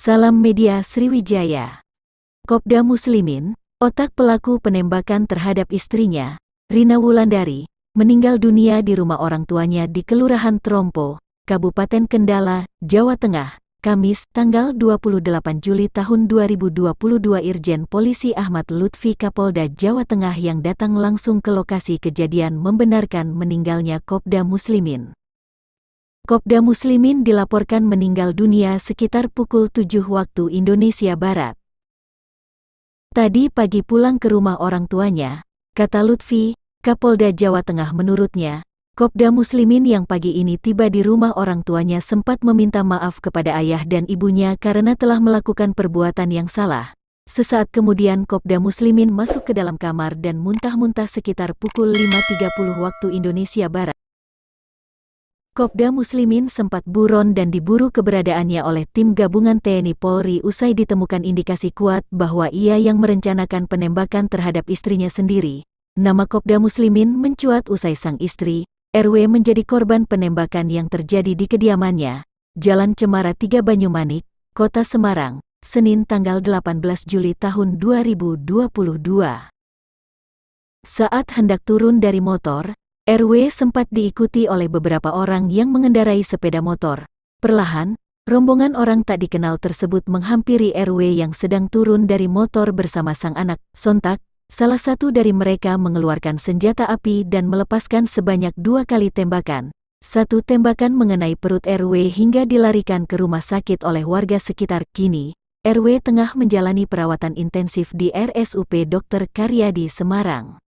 Salam Media Sriwijaya. Kopda Muslimin, otak pelaku penembakan terhadap istrinya, Rina Wulandari, meninggal dunia di rumah orang tuanya di Kelurahan Trompo, Kabupaten Kendala, Jawa Tengah, Kamis, tanggal 28 Juli tahun 2022. Irjen Polisi Ahmad Lutfi Kapolda Jawa Tengah yang datang langsung ke lokasi kejadian membenarkan meninggalnya Kopda Muslimin. Kopda Muslimin dilaporkan meninggal dunia sekitar pukul 7 waktu Indonesia Barat. Tadi pagi pulang ke rumah orang tuanya, kata Lutfi, Kapolda Jawa Tengah. Menurutnya, Kopda Muslimin yang pagi ini tiba di rumah orang tuanya sempat meminta maaf kepada ayah dan ibunya karena telah melakukan perbuatan yang salah. Sesaat kemudian Kopda Muslimin masuk ke dalam kamar dan muntah-muntah sekitar pukul 5.30 waktu Indonesia Barat. Kopda Muslimin sempat buron dan diburu keberadaannya oleh tim gabungan TNI Polri usai ditemukan indikasi kuat bahwa ia yang merencanakan penembakan terhadap istrinya sendiri. Nama Kopda Muslimin mencuat usai sang istri, RW, menjadi korban penembakan yang terjadi di kediamannya, Jalan Cemara 3 Banyumanik, Kota Semarang, Senin tanggal 18 Juli tahun 2022. Saat hendak turun dari motor, RW sempat diikuti oleh beberapa orang yang mengendarai sepeda motor. Perlahan, rombongan orang tak dikenal tersebut menghampiri RW yang sedang turun dari motor bersama sang anak. Sontak, salah satu dari mereka mengeluarkan senjata api dan melepaskan sebanyak 2 kali tembakan. Satu tembakan mengenai perut RW hingga dilarikan ke rumah sakit oleh warga sekitar. Kini, RW tengah menjalani perawatan intensif di RSUP Dr. Karyadi Semarang.